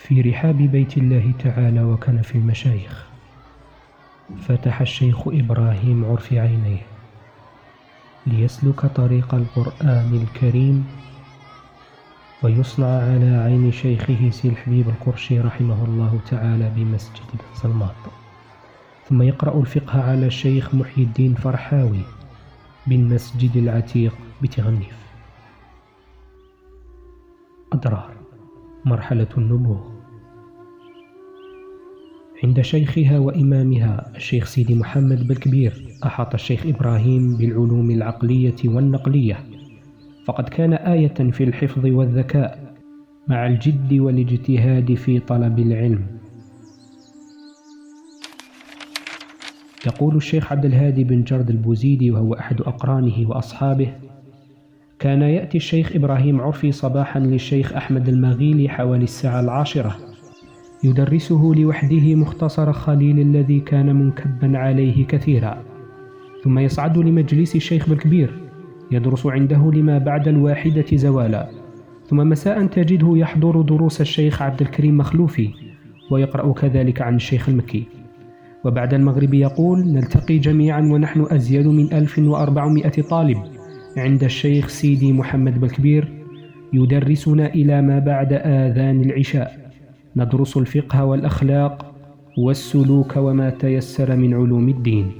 في رحاب بيت الله تعالى وكنف المشايخ، فتح الشيخ إبراهيم عرفي عينيه ليسلك طريق القرآن الكريم ويصنع على عين شيخه سي الحبيب القرشي رحمه الله تعالى بمسجد بن سلماط، ثم يقرأ الفقه على الشيخ محي الدين فرحاوي بالمسجد العتيق بتغنيف. أضرار مرحلة النبوغ. عند شيخها وإمامها الشيخ سيدي محمد بالكبير أحاط الشيخ إبراهيم بالعلوم العقلية والنقلية، فقد كان آية في الحفظ والذكاء مع الجد والاجتهاد في طلب العلم. يقول الشيخ عبد الهادي بن جرد البوزيدي وهو أحد أقرانه وأصحابه: كان يأتي الشيخ إبراهيم عرفي صباحا للشيخ أحمد المغيلي حوالي الساعة 10، يدرسه لوحده مختصر خليل الذي كان منكبا عليه كثيرا، ثم يصعد لمجلس الشيخ بالكبير يدرس عنده لما بعد 1 زوالا، ثم مساء تجده يحضر دروس الشيخ عبد الكريم مخلوفي ويقرأ كذلك عن الشيخ المكي، وبعد المغرب يقول: نلتقي جميعا ونحن أزيد من 1400 طالب عند الشيخ سيدي محمد بالكبير يدرسنا إلى ما بعد آذان العشاء، ندرس الفقه والأخلاق والسلوك وما تيسر من علوم الدين.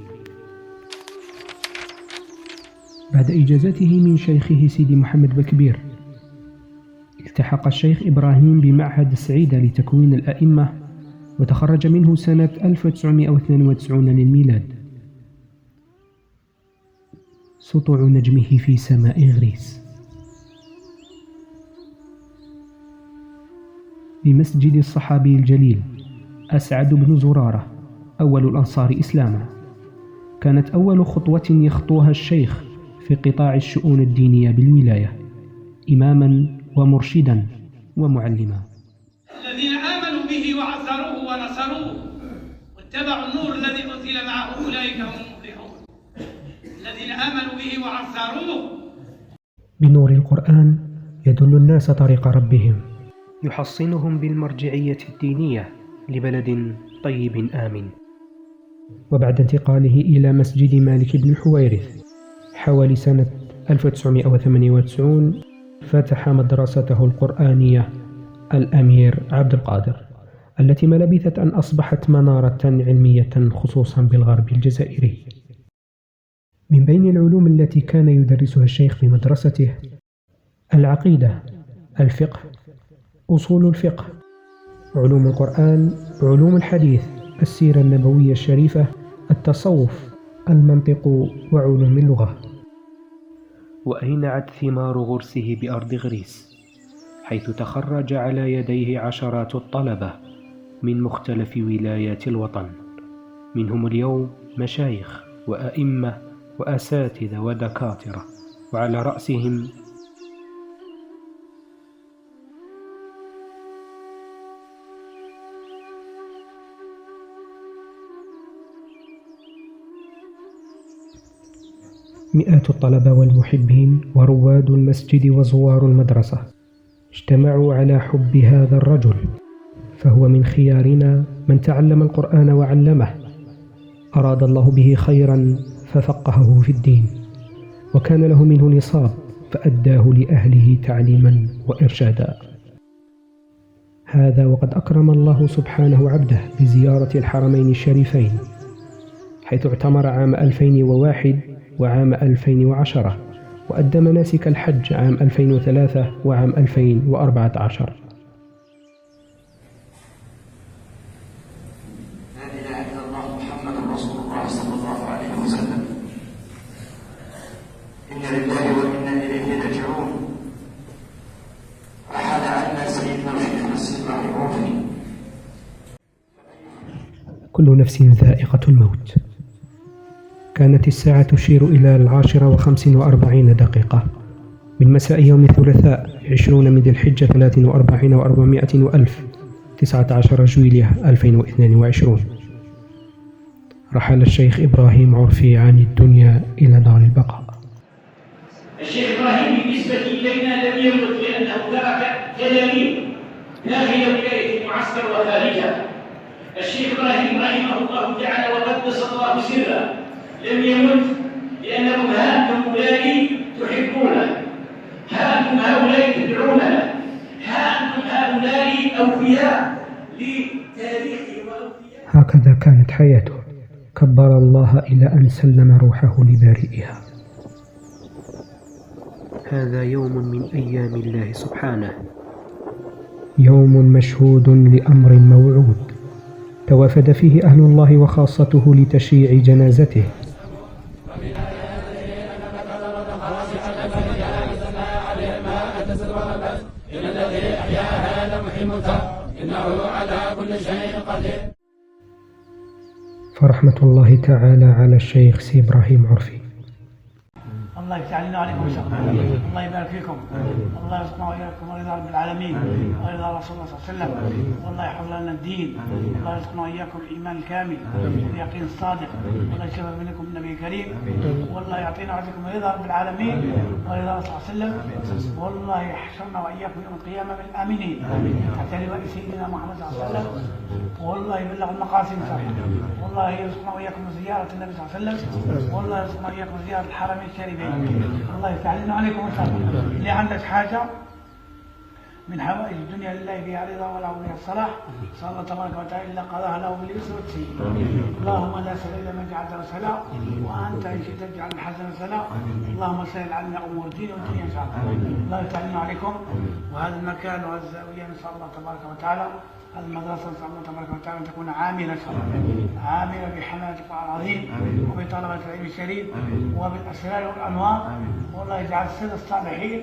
بعد إجازته من شيخه سيدي محمد بالكبير التحق الشيخ إبراهيم بمعهد السعيدة لتكوين الأئمة، وتخرج منه سنة 1992 للميلاد. سطوع نجمه في سماء غريس. بمسجد الصحابي الجليل أسعد بن زرارة أول الأنصار إسلاما، كانت أول خطوة يخطوها الشيخ في قطاع الشؤون الدينية بالولاية، إماما ومرشدا ومعلما. الذين آمنوا به وعزروه ونصروه واتبعوا النور الذي أنزل معه أولئك هم المفلحون. الذين آمنوا به وعزروه. بنور القرآن يدل الناس طريق ربهم، يحصنهم بالمرجعية الدينية لبلد طيب آمن. وبعد انتقاله إلى مسجد مالك بن الحويرث حوالي سنة 1998 فتح مدرسته القرآنية الأمير عبد القادر، التي ما لبثت أن أصبحت منارة علمية خصوصا بالغرب الجزائري. من بين العلوم التي كان يدرسها الشيخ في مدرسته العقيدة، الفقه، أصول الفقه، علوم القرآن، علوم الحديث، السيرة النبوية الشريفة، التصوف، المنطق وعلوم اللغة. وأينعت ثمار غرسه بأرض غريس، حيث تخرج على يديه عشرات الطلبة من مختلف ولايات الوطن، منهم اليوم مشايخ وأئمة وأساتذة ودكاترة، وعلى رأسهم مئات الطلبة والمحبين ورواد المسجد وزوار المدرسة اجتمعوا على حب هذا الرجل، فهو من خيارنا من تعلم القرآن وعلمه، أراد الله به خيرا ففقهه في الدين، وكان له منه نصاب فأداه لأهله تعليما وإرشادا. هذا وقد أكرم الله سبحانه عبده بزيارة الحرمين الشريفين، حيث اعتمر عام 2001 وعام 2010، وأدى مناسك الحج عام 2003 وعام 2014. لا إله إلا الله محمد رسول الله صلى الله عليه وسلم. إنا لله وإنا إليه راجعون. رحل عنا سيدنا الشيخ نسيم العوفي. كل نفس ذائقة الموت. كانت الساعة تشير إلى 10:45 من مساء يوم الثلاثاء 20 من ذي الحجة 43 و400 وألف 19 جويلية 2022. رحل الشيخ إبراهيم عرفي عن الدنيا إلى دار البقاء. الشيخ إبراهيم بالنسبة إلينا لم يمت لأنه ترك تلاميذ داخل ولاية المعسكر وخارجه. الشيخ إبراهيم رحمه الله تعالى وقدس الله سره لم يمت، لأنكم ها أنتم أولئك تحبونه، ها أنتم هؤلاء تدعون له، ها أنتم هؤلاء أوفياء لتاريخه وأوفياء. هكذا كانت حياته، كبر الله إلى أن سلم روحه لبارئها. هذا يوم من أيام الله سبحانه، يوم مشهود لأمر موعود، توافد فيه أهل الله وخاصته لتشييع جنازته. فرحمة الله تعالى على الشيخ سي إبراهيم عرفي. الله يفتح علينا وعليكم ان شاء الله. الله يبارك فيكم. الله يرزقنا واياكم ورضا رب العالمين ورضا رسول الله صلى الله عليه وسلم. والله يحفظ لنا الدين. الله يرزقنا واياكم الايمان الكامل واليقين الصادق. والله يشفع منكم النبي الكريم. والله يعطينا ويعطيكم رضا رب العالمين ورضا رسول الله صلى الله عليه وسلم. والله يحشرنا واياكم يوم القيامه من الامنين تحت لواء سيدنا محمد صلى الله عليه وسلم. والله يبلغ المقاصد صحيح. والله يرزقنا واياكم زياره النبي صلى الله عليه وسلم. والله يرزقنا واياكم زياره الحرمين الشريفين. الله يفتح علينا عليكم ان شاء الله. اللي عندك حاجه من حوائج الدنيا لله فيها رضا وله فيها الصلاح، صلى الله تبارك وتعالى الا قضاها له باليسر والتسهيل. اللهم لا سهل الا ما جعلته سهلا، وانت ان شئت تجعل الحزن سهلا. اللهم سهل عنا امور الدين والدنيا ان شاء الله. الله يفتح علينا عليكم. وهذا المكان وهذه الزاويه نسال الله تبارك وتعالى، هذه المدرسه نسال الله تبارك وتعالى ان تكون عامله ان شاء الله، عامله بحمايه القران العظيم وبطلبه العلم الشريف وبالاسرار والانوار. والله يجعل سر الصالحين.